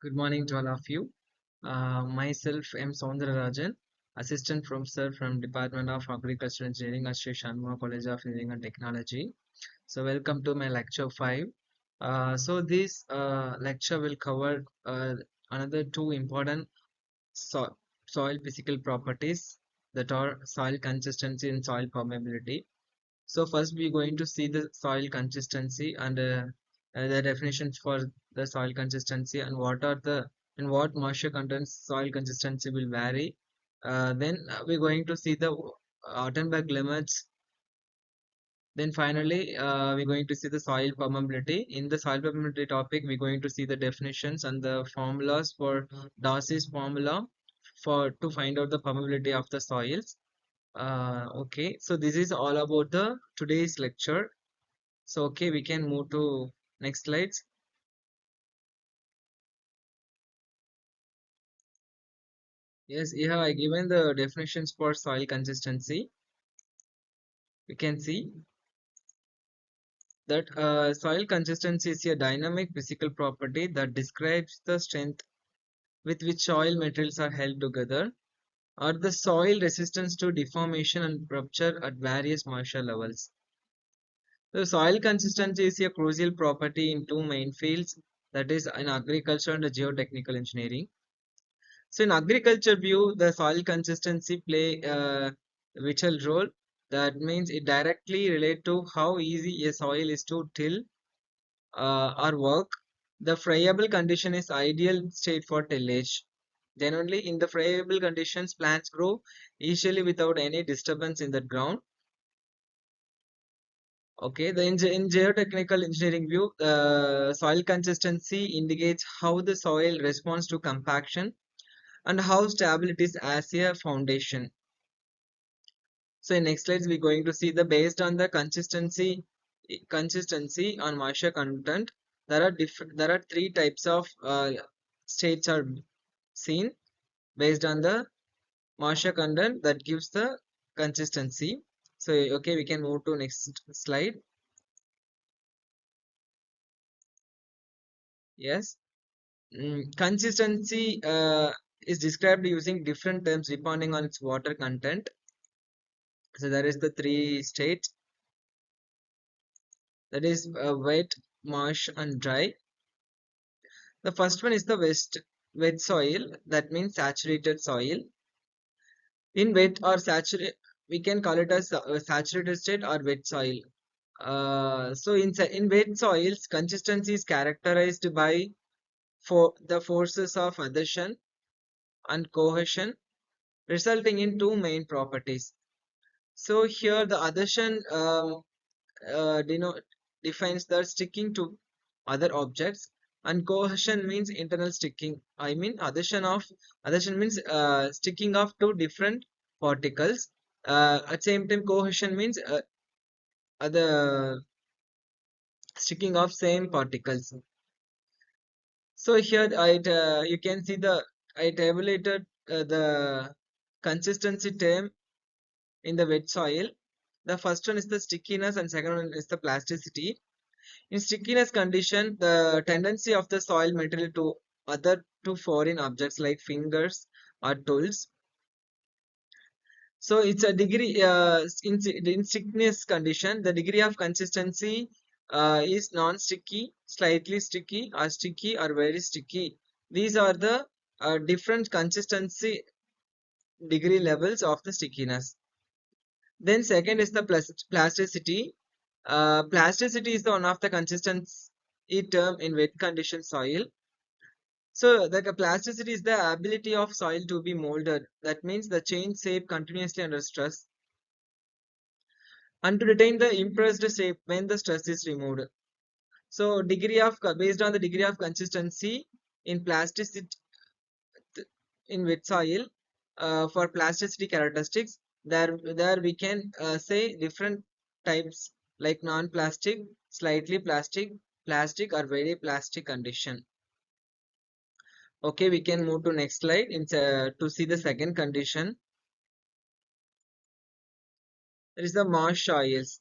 Good morning to all of you. Myself, M. Rajan, Assistant Professor from Department of Agricultural Engineering at Sri Shanmugha College of Engineering and Technology. So, welcome to my lecture 5. This lecture will cover another two important so soil physical properties that are soil consistency and soil permeability. So first we're going to see the soil consistency and the definitions for the soil consistency and what are the and what moisture contents soil consistency will vary. Then we're going to see the Ottenberg limits. Then finally, we're going to see the soil permeability. In the soil permeability topic, we're going to see the definitions and the formulas for Darcy's formula for to find out the permeability of the soils. Okay, so this is all about the today's lecture. So okay, we can move to next slides. Yes, here I given the definitions for soil consistency. We can see that soil consistency is a dynamic physical property that describes the strength with which soil materials are held together or the soil resistance to deformation and rupture at various moisture levels. The soil consistency is a crucial property in two main fields, that is in agriculture and geotechnical engineering. So in agriculture view, the soil consistency play a vital role. That means it directly relate to how easy a soil is to till or work. The friable condition is ideal state for tillage. Then only in the friable conditions, plants grow easily without any disturbance in the ground. Okay, in geotechnical engineering view, soil consistency indicates how the soil responds to compaction and how stability is as a foundation. So in next slides, we're going to see the based on the consistency on moisture content. There are three types of states are seen based on the moisture content that gives the consistency. So okay, we can move to next slide. Yes. Consistency is described using different terms depending on its water content. So there is the three states, that is wet, marsh, and dry. The first one is the wet soil, that means saturated soil. In wet or saturated, we can call it as saturated state or wet soil. In wet soils, consistency is characterized by for the forces of adhesion and cohesion, resulting in two main properties. So here the adhesion defines the sticking to other objects, and cohesion means internal sticking. I mean adhesion means sticking of two different particles. At same time, cohesion means other sticking of same particles. So here you can see I tabulated the consistency term in the wet soil. The first one is the stickiness and second one is the plasticity. In stickiness condition, the tendency of the soil material to other to foreign objects like fingers or tools. So it's a degree in stickiness condition. The degree of consistency is non-sticky, slightly sticky, or very sticky. These are the different consistency degree levels of the stickiness. Then second is the plasticity. Plasticity is the one of the consistency term in wet condition soil. So the plasticity is the ability of soil to be molded. That means the change shape continuously under stress and to retain the impressed shape when the stress is removed. So based on the degree of consistency in plasticity in wet soil, for plasticity characteristics, there we can say different types like non-plastic, slightly plastic, plastic or very plastic condition. Okay, we can move to next slide to see the second condition. There is the marsh soils.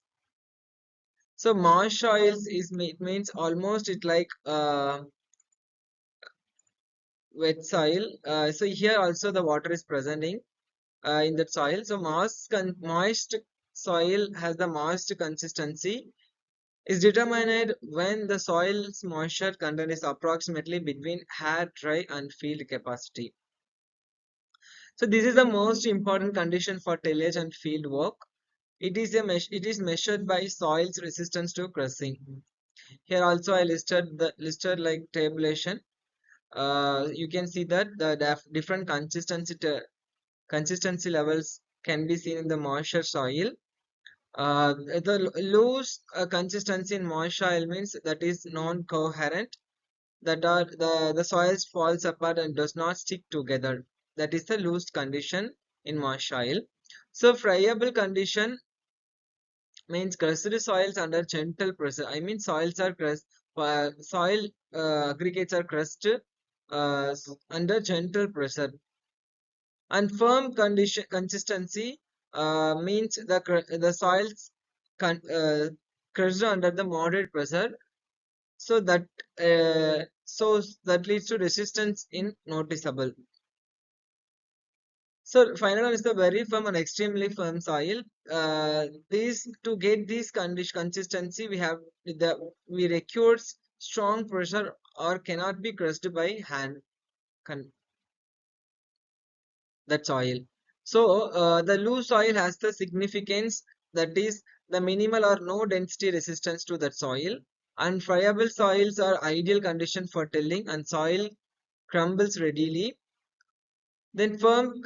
So marsh soils it means almost it like wet soil. So here also the water is presenting in that soil. So moist soil has the moist consistency is determined when the soil's moisture content is approximately between hair dry and field capacity. So this is the most important condition for tillage and field work. It is measured by soil's resistance to crushing. Here also I listed like tabulation. You can see that the different consistency levels can be seen in the moisture soil. The loose consistency in moist soil means that is non-coherent, that are the soils falls apart and does not stick together. That is the loose condition in moist soil. So friable condition means crusted soils under gentle pressure. I mean soils are crushed, soil aggregates are crushed under gentle pressure. And firm condition consistency means the soils crushed under the moderate pressure, so that that leads to resistance in noticeable. So final one is the very firm and extremely firm soil. These to get this consistency, we requires strong pressure or cannot be crushed by hand. Con that soil. So the loose soil has the significance, that is the minimal or no density resistance to that soil. And friable soils are ideal condition for tilling, and soil crumbles readily. Then firm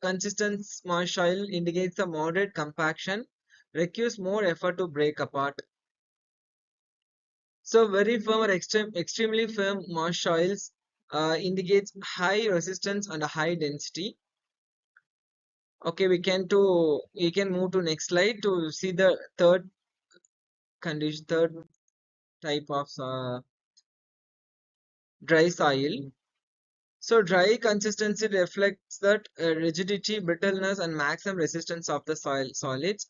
consistent smooth soil indicates a moderate compaction, requires more effort to break apart. So very firm or extremely firm marsh soils indicates high resistance and a high density. Okay, we can move to next slide to see the third type of dry soil. So dry consistency reflects that rigidity, brittleness, and maximum resistance of the solids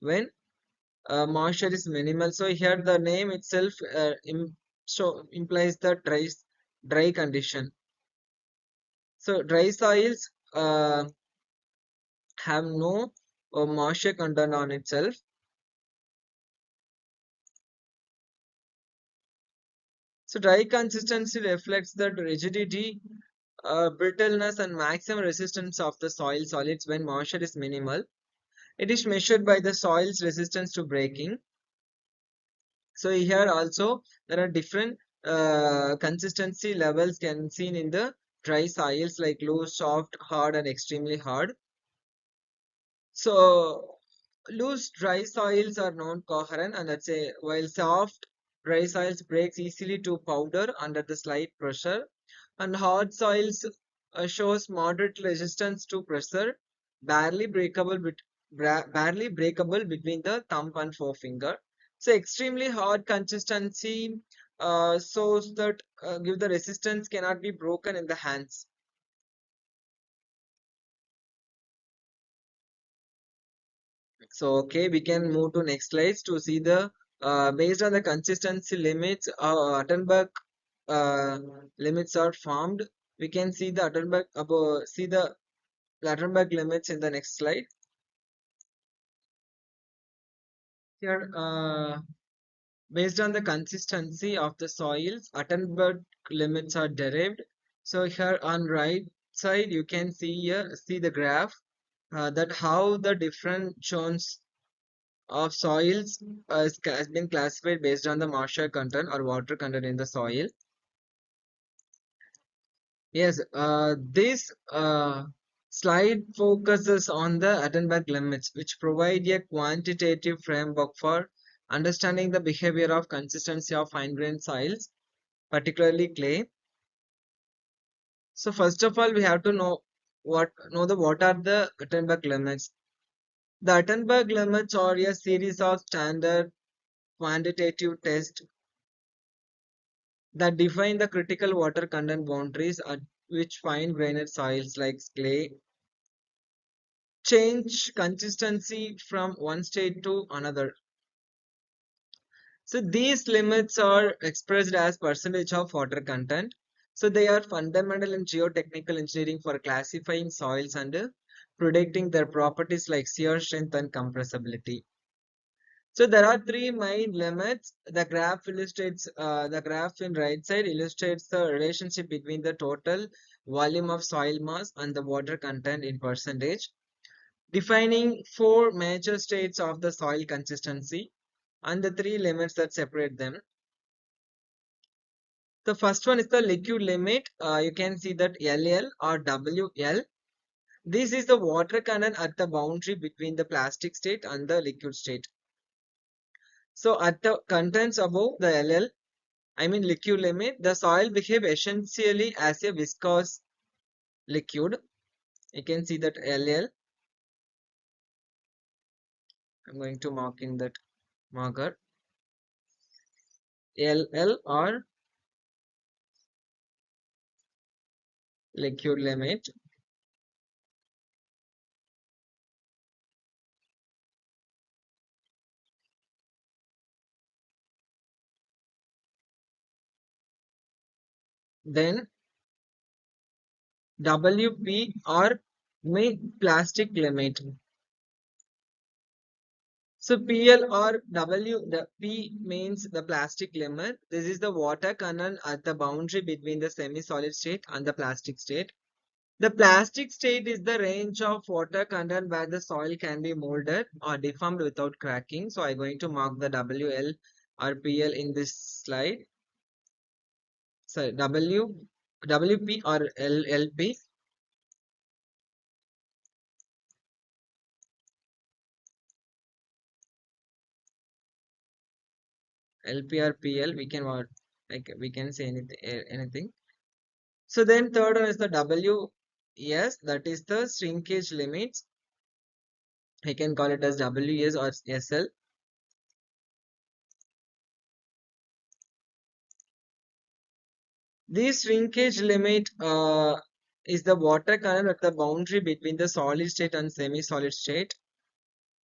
when moisture is minimal. So here the name itself implies the dry condition. So dry soils have no moisture content on itself. So dry consistency reflects the rigidity, brittleness, and maximum resistance of the soil solids when moisture is minimal. It is measured by the soil's resistance to breaking. So here also there are different consistency levels can seen in the dry soils like loose, soft, hard, and extremely hard. So loose dry soils are non-coherent, and let's say while soft dry soils breaks easily to powder under the slight pressure, and hard soils shows moderate resistance to pressure, barely breakable between the thumb and forefinger. So extremely hard consistency shows that give the resistance cannot be broken in the hands. So okay, we can move to next slides to see the based on the consistency limits, Attenborough uh, limits are formed. We can see the Attenborough limits in the next slide. Here, based on the consistency of the soils, Attenborough limits are derived. So here on right side, you can see the graph that how the different zones of soils has been classified based on the moisture content or water content in the soil. Yes, this slide focuses on the Attenborough limits, which provide a quantitative framework for understanding the behavior of consistency of fine-grained soils, particularly clay. So first of all, we have to what are the Attenborough limits. The Attenborough limits are a series of standard quantitative tests that define the critical water content boundaries at which fine-grained soils like clay change consistency from one state to another. So these limits are expressed as percentage of water content. So they are fundamental in geotechnical engineering for classifying soils and predicting their properties like shear strength and compressibility. So there are three main limits. The graph in right side illustrates the relationship between the total volume of soil mass and the water content in percentage, defining four major states of the soil consistency and the three limits that separate them. The first one is the liquid limit. You can see that LL or WL. This is the water content at the boundary between the plastic state and the liquid state. So at the contents above the LL, I mean liquid limit, the soil behave essentially as a viscous liquid. You can see that LL. I'm going to mark in that marker. LL or liquid limit. Then WP or plastic limit. So PL or W, the P means the plastic limit. This is the water content at the boundary between the semi-solid state and the plastic state. The plastic state is the range of water content where the soil can be molded or deformed without cracking. So I'm going to mark the WL or PL in this slide. So WP or LLP. LP or PL, we can like we can say anything. So then third one is the WS, that is the shrinkage limits. I can call it as WS or SL. This shrinkage limit is the water content at the boundary between the solid state and semi-solid state.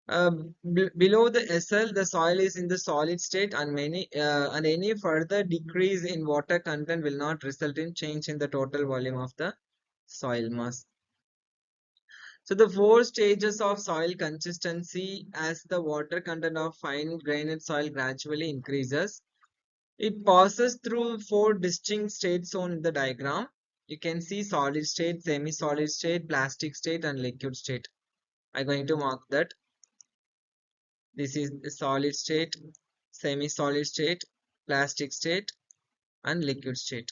Below the SL, the soil is in the solid state, and any further decrease in water content will not result in change in the total volume of the soil mass. So the four stages of soil consistency as the water content of fine grained soil gradually increases. It passes through four distinct states shown in the diagram. You can see solid state, semi-solid state, plastic state, and liquid state. I'm going to mark that. This is the solid state, semi-solid state, plastic state, and liquid state.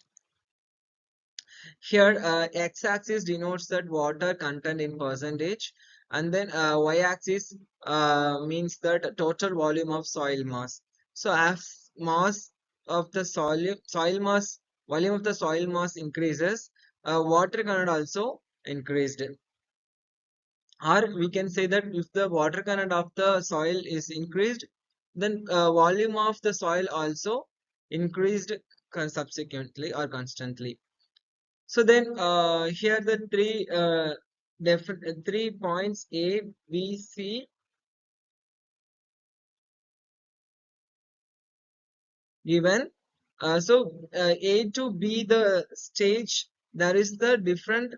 Here, x-axis denotes that water content in percentage, and then y-axis means that total volume of soil mass. So, as mass of the soil mass, volume of the soil mass increases, water content also increased. Or we can say that if the water content of the soil is increased, then volume of the soil also increased subsequently or constantly. So then here the three points A, B, C given. A to B the stage, there is the different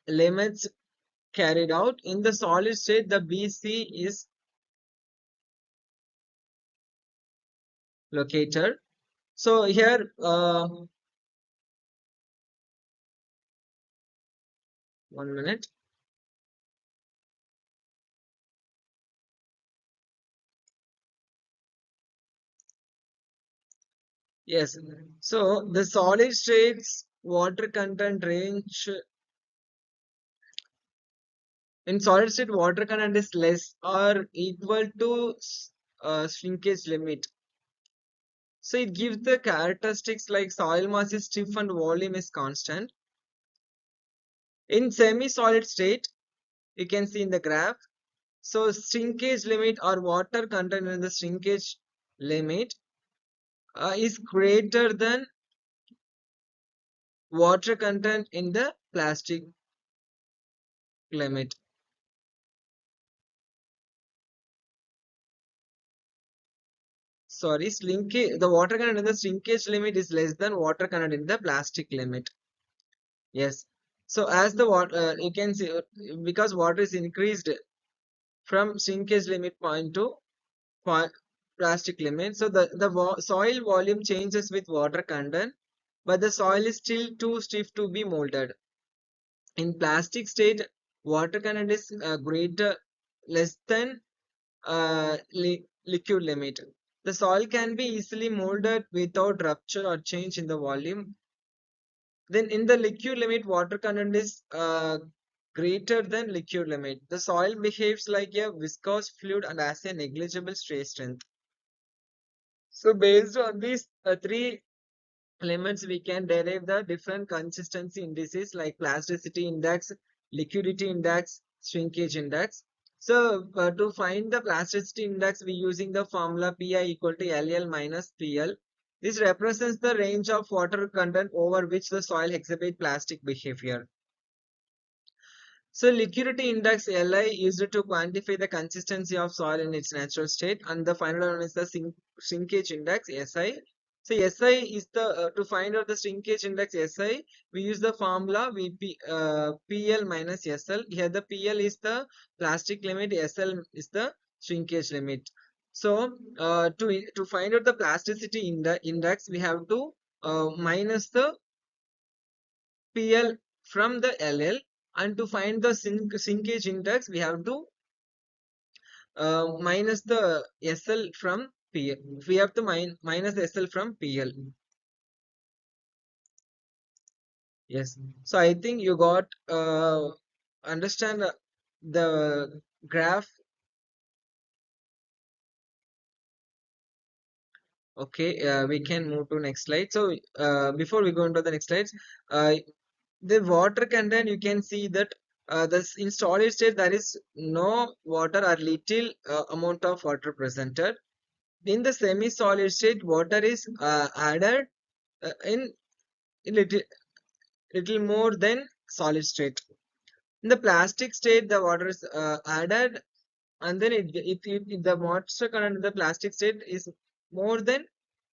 limits carried out. In the solid state, the BC is located. So here, 1 minute. Yes. So the solid states water content range in solid state water content is less or equal to shrinkage limit. So it gives the characteristics like soil mass is stiff and volume is constant. In semi-solid state, you can see in the graph. So shrinkage limit or water content in the shrinkage limit is greater than water content in the plastic limit. sorry, shrinkage, the water content in the shrinkage limit is less than water content in the plastic limit. Yes. So as the water, you can see, because water is increased from shrinkage limit point to point plastic limit. So the soil volume changes with water content, but the soil is still too stiff to be molded. In plastic state, water content is greater, less than liquid limit. The soil can be easily molded without rupture or change in the volume. Then in the liquid limit, water content is greater than liquid limit. The soil behaves like a viscous fluid and has a negligible stray strength. So based on these three elements, we can derive the different consistency indices like plasticity index, liquidity index, shrinkage index. So to find the plasticity index, we using the formula Pi equal to LL minus PL. This represents the range of water content over which the soil exhibit plastic behavior. So liquidity index Li is used to quantify the consistency of soil in its natural state, and the final one is the shrinkage index Si. So Si is the to find out the shrinkage index Si, we use the formula PL minus SL. Here the PL is the plastic limit, SL is the shrinkage limit. So to find out the plasticity index, we have to minus the PL from the LL, and to find the shrinkage index we have to minus the SL from PL. We have to minus the SL from PL. Yes. So I think you got understand the graph. Okay, we can move to next slide. So before we go into the next slides, uh, the water content, you can see that this in solid state there is no water or little amount of water presented. In the semi-solid state, water is added in little more than solid state. In the plastic state, the water is added, and then if the moisture content in the plastic state is more than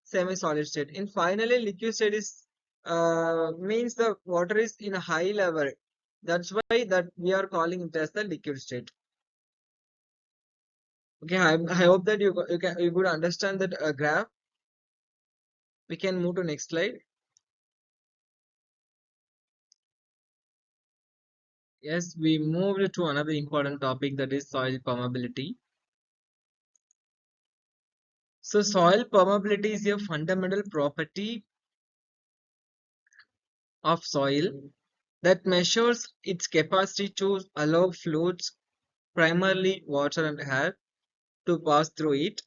semi-solid state. In finally, liquid state is means the water is in a high level. That's why that we are calling it as the liquid state. Okay, I hope that you could understand that graph. We can move to next slide. Yes, we moved to another important topic, that is soil permeability. So soil permeability is a fundamental property of soil that measures its capacity to allow fluids, primarily water and air, to pass through it.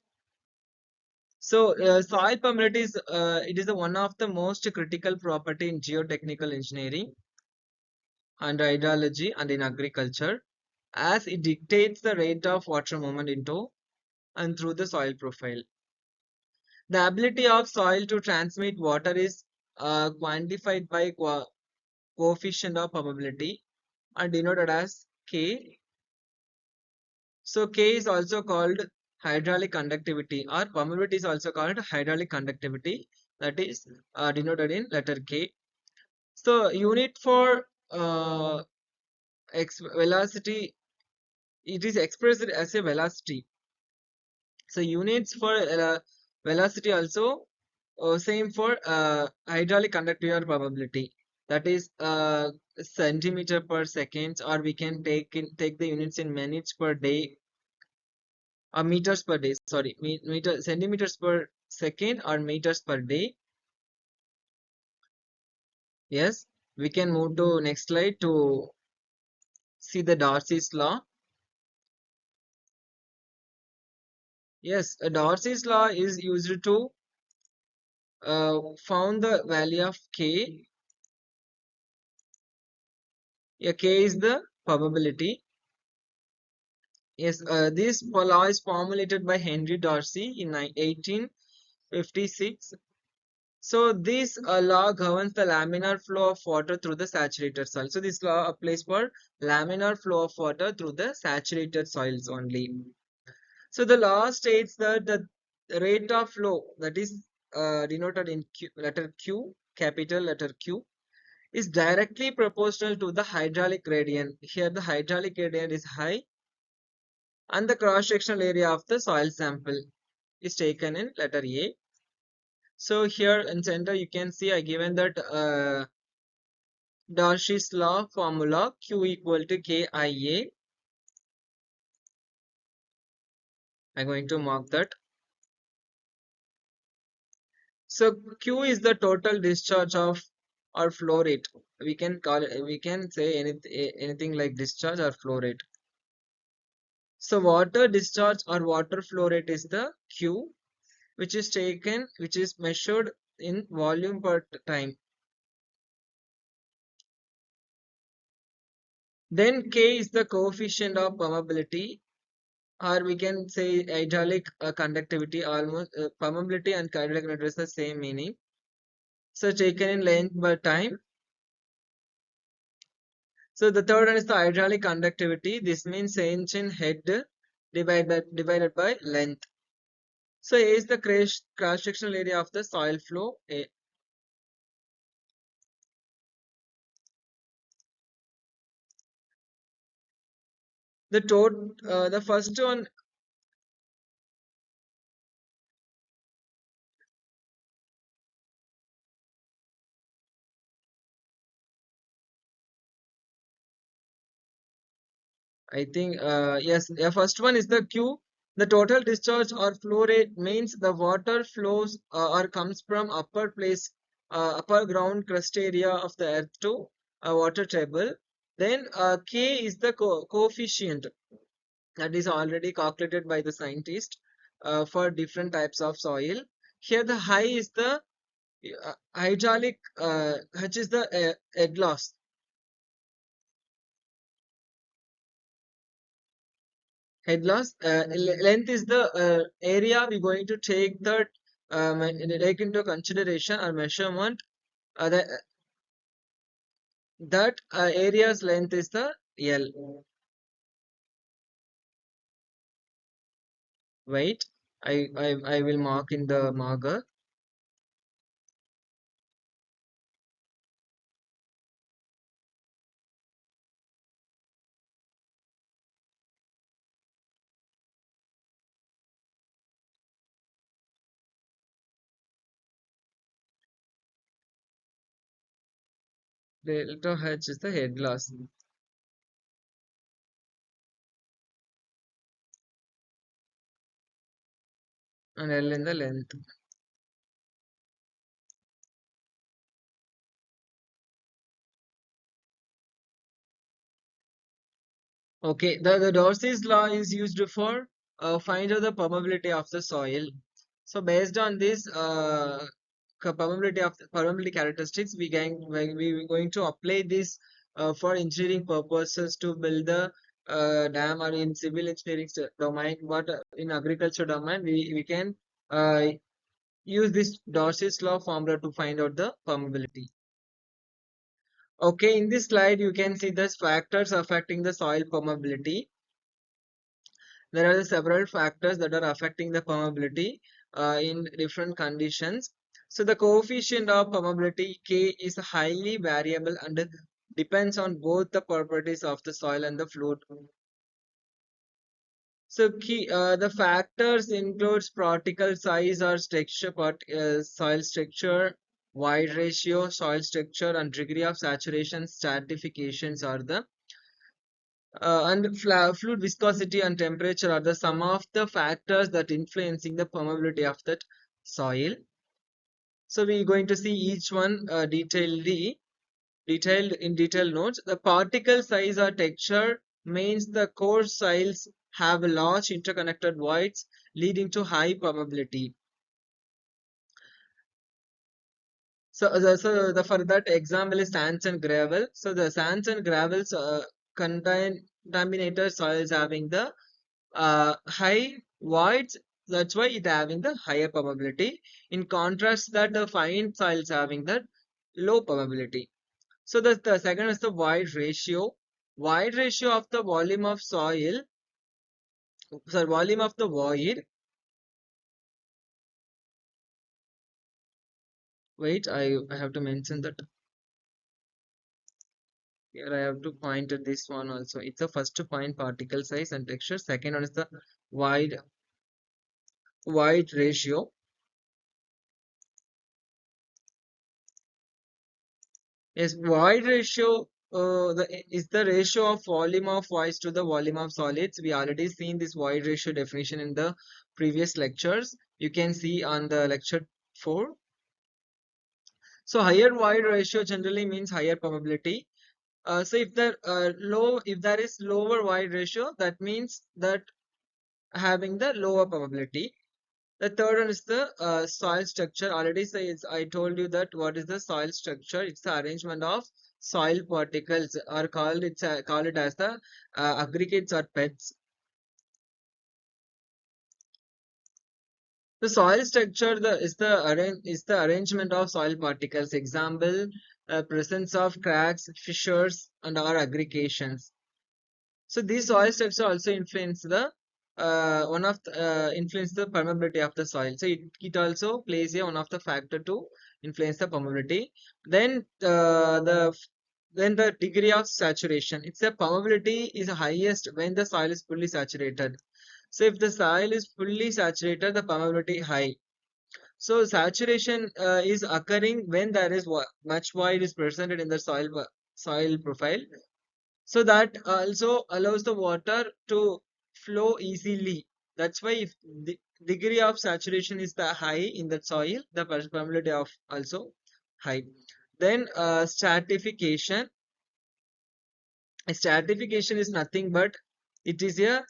So soil permeability is it is one of the most critical property in geotechnical engineering and hydrology and in agriculture, as it dictates the rate of water movement into and through the soil profile. The ability of soil to transmit water is quantified by coefficient of permeability and denoted as K. So K is also called hydraulic conductivity, or permeability is also called hydraulic conductivity, that is denoted in letter K. So unit for velocity, it is expressed as a velocity. So units for velocity also same for hydraulic conductivity or probability. That is centimeter per second, or we can take the units in minutes per day or meters per day. Sorry, meter centimeters per second or meters per day. Yes, we can move to next slide to see the Darcy's law. Yes, Darcy's law is used to found the value of K. Yeah, K is the probability. Yes, this law is formulated by Henry Darcy in 1856. So this law governs the laminar flow of water through the saturated soil. So this law applies for laminar flow of water through the saturated soils only. So the law states that the rate of flow, that is denoted in letter Q, capital letter Q, is directly proportional to the hydraulic gradient. Here the hydraulic gradient is high and the cross-sectional area of the soil sample is taken in letter A. So here in center you can see I given that Darcy's law formula Q equal to KIA. I'm going to mark that. So Q is the total discharge of or flow rate. We can call it, we can say anything like discharge or flow rate. So water discharge or water flow rate is the Q, which is taken, which is measured in volume per time. Then K is the coefficient of permeability, or we can say hydraulic conductivity. Almost permeability and hydraulic conductivity is the same meaning. So taken in length by time. So the third one is the hydraulic conductivity. This means inch in head divided by length. So A is the cross-sectional area of the soil flow. A. The first one, I think, yes, the first one is the Q. The total discharge or flow rate means the water flows or comes from upper ground crust area of the earth to water table. Then K is the coefficient that is already calculated by the scientist for different types of soil. Here the high is the hydraulic, H is the head loss. Head loss. Length is the area we're going to take into consideration or measurement. That area's length is the L. Wait, I will mark in the marker. Delta H is the head loss and L in the length. Okay, the Dorsey's law is used for find out the permeability of the soil. So based on this permeability characteristics, we going to apply this for engineering purposes to build the dam, or in civil engineering domain. But in agriculture domain, we can use this Dorsey's law formula to find out the permeability. Okay, in this slide you can see the factors affecting the soil permeability. There are several factors that are affecting the permeability in different conditions. So the coefficient of permeability K is highly variable and depends on both the properties of the soil and the fluid. So the factors includes particle size or structure, soil structure, void ratio, soil structure, and degree of saturation stratifications are the and fluid viscosity and temperature are the some of the factors that influencing the permeability of that soil. So we're going to see each one detailed in detail notes. The particle size or texture means the core soils have large interconnected voids leading to high permeability. So for that example is sands and gravel. So the sands and gravels contain contaminated soils having the high voids. That's why it having the higher probability. In contrast, that the fine soils having the low probability. So the second is the void ratio. Void ratio of the volume of soil, sorry, volume of the void Wait, I have to mention that here. I have to point at this one also. It's the first point particle size and texture. Second one is the wide wide ratio. Yes, void ratio is the ratio of volume of voids to the volume of solids. We already seen this void ratio definition in the previous lectures. You can see on the lecture 4. So higher void ratio generally means higher probability. So if there is lower void ratio, that means that having the lower probability. The third one is the soil structure. Already says I told you that what is the soil structure? It's the arrangement of soil particles, or call it as the aggregates or beds. The soil structure is the arrangement of soil particles. Example, presence of cracks, fissures, and or aggregations. So these soil structure also influence the influence the permeability of the soil. So it also plays a one of the factor to influence the permeability. Then then the degree of saturation. It's the permeability is highest when the soil is fully saturated. So if the soil is fully saturated, the permeability high. So saturation is occurring when there is much void is presented in the soil profile, so that also allows the water to flow easily. That's why if the degree of saturation is the high in the soil, the permeability of also high. Then stratification is nothing but it is a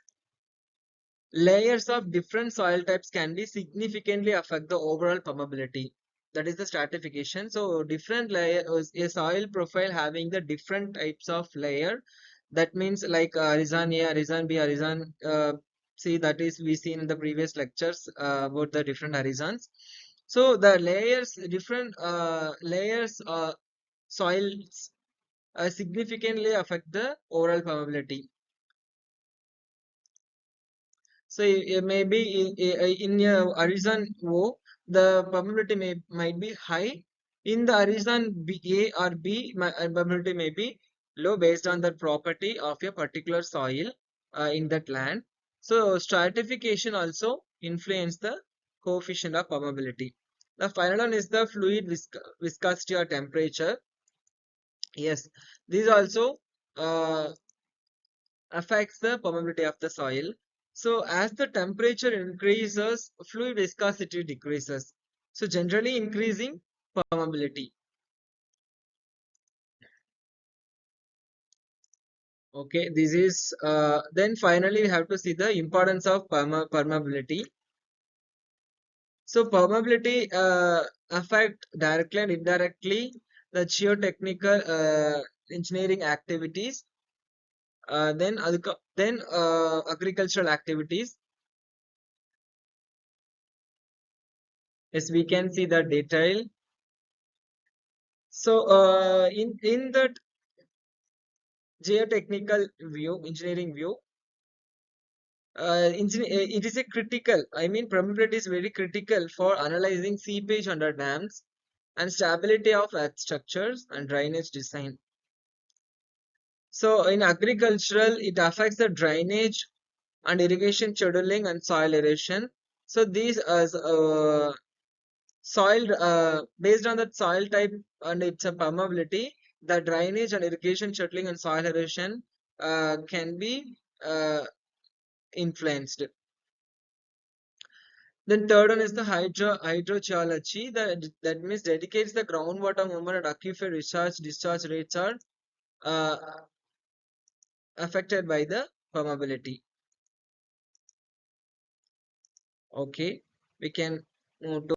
layers of different soil types can be significantly affect the overall permeability. That is the stratification. So different layers, a soil profile having the different types of layer. That means like horizon A, horizon B, horizon C. That is we seen in the previous lectures about the different horizons. So the layers, different layers, soils significantly affect the overall permeability. So maybe in a horizon O, the probability might be high. In the horizon B, A or B, probability may be low based on the property of a particular soil in that land. So stratification also influence the coefficient of probability. The final one is the fluid viscosity or temperature. Yes, these also uh, affects the permeability of the soil. So as the temperature increases, fluid viscosity decreases. So generally increasing permeability. Okay, this is then finally we have to see the importance of permeability. So permeability affect directly and indirectly the geotechnical engineering activities, then agricultural activities. Yes, we can see the detail. So, in that geotechnical view, engineering view, it is a critical. I mean, permeability is very critical for analyzing seepage under dams and stability of earth structures and drainage design. So, in agricultural, it affects the drainage and irrigation scheduling and soil erosion. So, these as soil based on the soil type and its permeability, the drainage and irrigation shuttling and soil erosion can be influenced. Then third one is the hydrogeology, that means dedicates the groundwater movement and aquifer recharge discharge rates are uh, affected by the permeability. Okay, we can move to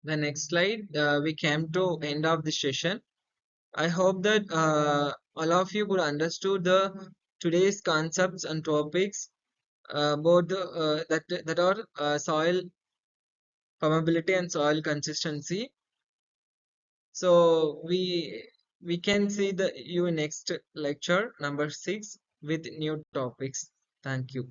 the next slide. We came to end of the session. I hope that all of you could understood the today's concepts and topics about that are soil permeability and soil consistency. So we can see the you next lecture number 6 with new topics. Thank you.